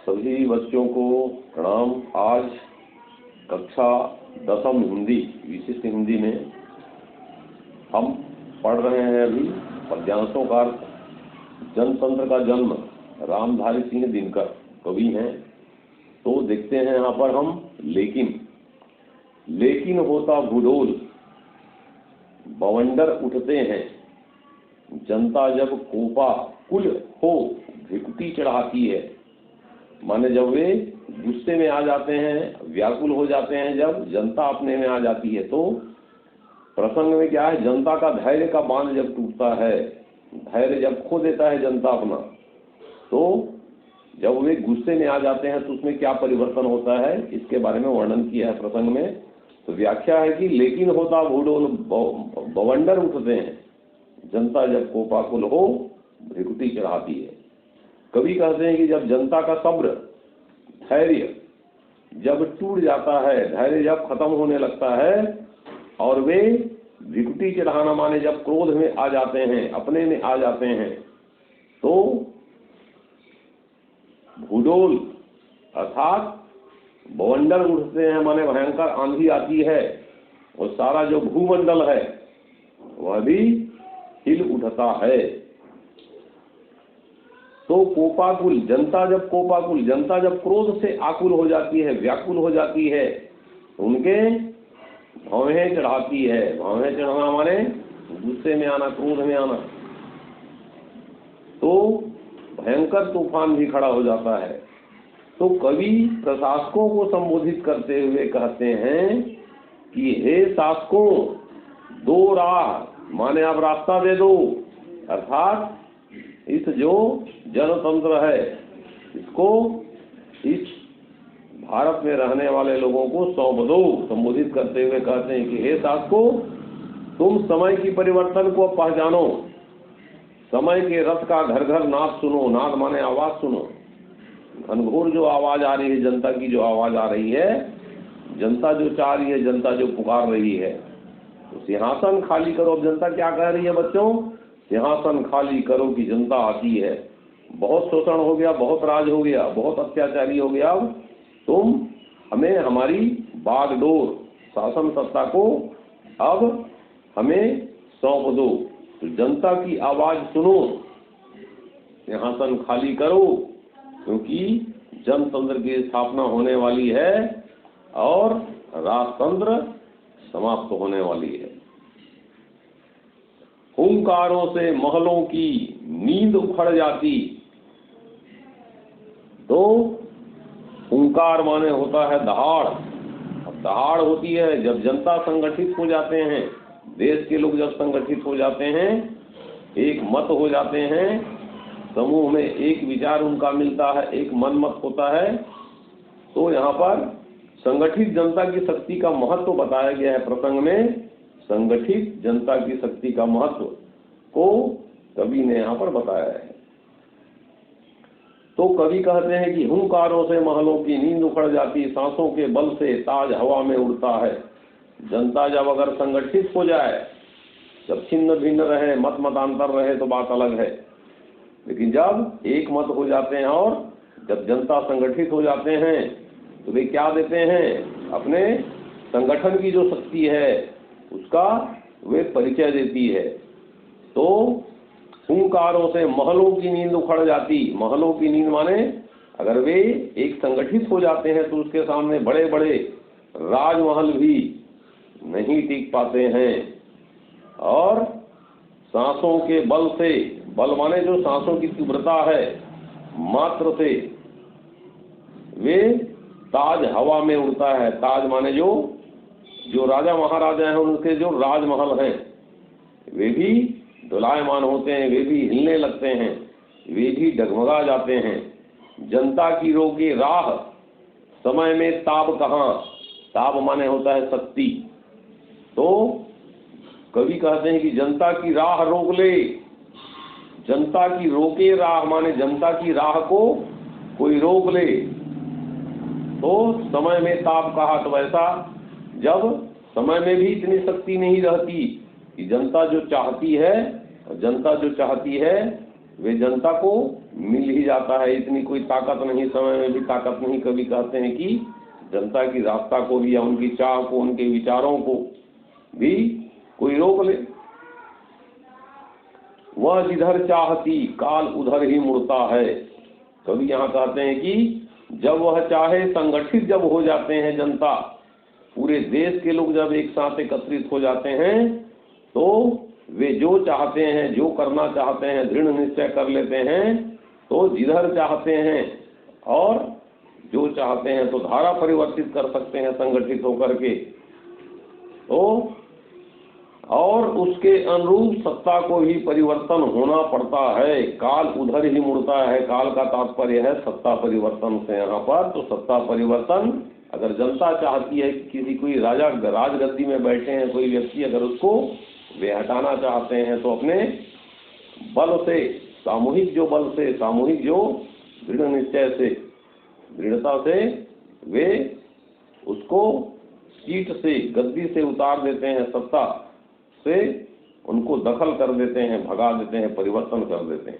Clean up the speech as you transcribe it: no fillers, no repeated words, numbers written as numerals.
सभी बच्चों को प्रणाम। आज कक्षा 10वीं हिंदी विशिष्ट हिंदी में हम पढ़ रहे हैं अभी पद्यांशों का अर्थ। जनतंत्र का जन्म रामधारी सिंह दिनकर कवि हैं। तो देखते हैं यहाँ पर हम लेकिन होता भूडोल बवंडर उठते हैं, जनता जब कोपा कुल हो भिकुटी चढ़ाती है। माने जब वे गुस्से में आ जाते हैं, व्याकुल हो जाते हैं, जब जनता अपने में आ जाती है। तो प्रसंग में क्या है, जनता का धैर्य का बांध जब टूटता है, धैर्य जब खो देता है जनता अपना, तो जब वे गुस्से में आ जाते हैं तो उसमें क्या परिवर्तन होता है, इसके बारे में वर्णन किया है प्रसंग में। तो व्याख्या है कि लेकिन होता भूडोल बवंडर उठते हैं, जनता जब कोपाकुल हो भ्रिकुटी चढ़ाती है। कवि कहते हैं कि जब जनता का सब्र धैर्य जब टूट जाता है, धैर्य जब खत्म होने लगता है और वे भ्रिकुटी चढ़ाना माने जब क्रोध में आ जाते हैं, अपने में आ जाते हैं, तो भूडोल अर्थात बवंडर उठते हैं। माने भयंकर आंधी आती है और सारा जो भूमंडल है वह भी हिल उठता है। तो कोपाकुल जनता जब जनता जब क्रोध से आकुल हो जाती है, व्याकुल हो जाती है, उनके भौहें चढ़ाती है। भौहें चढ़ाना माने गुस्से में आना, क्रोध में आना। तो भयंकर तूफान भी खड़ा हो जाता है। तो कवि प्रशासकों को संबोधित करते हुए कहते हैं कि हे शासकों, दो राह माने आप रास्ता दे दो। अर्थात इस जो जनतंत्र है इसको इस भारत में रहने वाले लोगों को सौंप दो। संबोधित करते हुए कहते हैं कि हे शासकों, तुम समय की परिवर्तन को पहचानो, समय के रथ का घर घर नाद सुनो। नाद माने आवाज सुनो। घनघोर जो आवाज आ रही है, जनता की जो आवाज आ रही है, जनता जो चाह रही है, जनता जो पुकार रही है, तो सिंहासन खाली करो। अब जनता क्या कह रही है बच्चों, सिंहासन खाली करो कि जनता आती है। बहुत शोषण हो गया, बहुत राज हो गया, बहुत अत्याचारी हो गया। अब तुम हमें हमारी बागडोर शासन सत्ता को अब हमें सौंप दो। तो जनता की आवाज सुनो, सिंहासन खाली करो, क्योंकि जनतंत्र की स्थापना होने वाली है और राजतंत्र समाप्त होने वाली है। हुंकारों से महलों की नींद उखड़ जाती। तो हुंकार माने होता है दहाड़। अब दहाड़ होती है जब जनता संगठित हो जाते हैं, देश के लोग जब संगठित हो जाते हैं, एक मत हो जाते हैं, समूह में एक विचार उनका मिलता है, एक मन मत होता है। तो यहाँ पर संगठित जनता की शक्ति का महत्व बताया गया है प्रसंग में। संगठित जनता की शक्ति का महत्व को कवि ने यहाँ पर बताया है। तो कवि कहते हैं कि हुंकारों से महलों की नींद उखड़ जाती, सांसों के बल से ताज हवा में उड़ता है। जनता जब अगर संगठित हो जाए, जब छिन्न भिन्न रहे, मत मतांतर रहे तो बात अलग है, लेकिन जब एक मत हो जाते हैं और जब जनता संगठित हो जाते हैं तो वे क्या देते हैं, अपने संगठन की जो शक्ति है उसका वे परिचय देती है। तो हुंकारों से महलों की नींद उखड़ जाती। महलों की नींद माने अगर वे एक संगठित हो जाते हैं तो उसके सामने बड़े बड़े राजमहल भी नहीं टिक पाते हैं। और सांसों के बल से, बल माने जो सांसों की तीव्रता है, मात्र से वे ताज हवा में उड़ता है। ताज माने जो राजा महाराजा हैं उनके जो राजमहल हैं वे भी डोलायमान होते हैं, वे भी हिलने लगते हैं, वे भी डगमगा जाते हैं। जनता की रोके राह, समय में ताब कहाँ। ताब माने होता है शक्ति। तो कवि कहते हैं कि जनता की राह रोक ले। जनता की रोके राह माने जनता की राह को कोई रोक ले। तो समय में ताब कहा, तो ऐसा जब समय में भी इतनी शक्ति नहीं रहती कि जनता जो चाहती है वे जनता को मिल ही जाता है। इतनी कोई ताकत नहीं, समय में भी ताकत नहीं। कभी कहते हैं कि जनता की रास्ता को भी या उनकी चाह को, उनके विचारों को भी कोई रोक ले। वह जिधर चाहती काल उधर ही मुड़ता है। कभी यहाँ कहते हैं कि जब वह चाहे, संगठित जब हो जाते हैं जनता, पूरे देश के लोग जब एक साथ एकत्रित हो जाते हैं, तो वे जो चाहते हैं, जो करना चाहते हैं, दृढ़ निश्चय कर लेते हैं। तो जिधर चाहते हैं और जो चाहते हैं तो धारा परिवर्तित कर सकते हैं संगठित होकर के। तो और उसके अनुरूप सत्ता को भी परिवर्तन होना पड़ता है। काल उधर ही मुड़ता है। काल का तात्पर्य है सत्ता परिवर्तन से यहाँ पर। तो सत्ता परिवर्तन अगर जनता चाहती है कि किसी कोई राजा राजगद्दी में बैठे हैं कोई व्यक्ति, अगर उसको वे हटाना चाहते हैं तो अपने बल से, सामूहिक जो बल से, सामूहिक जो दृढ़ निश्चय से, दृढ़ता से वे उसको सीट से, गद्दी से उतार देते हैं, सत्ता से उनको दखल कर देते हैं, भगा देते हैं, परिवर्तन कर देते हैं।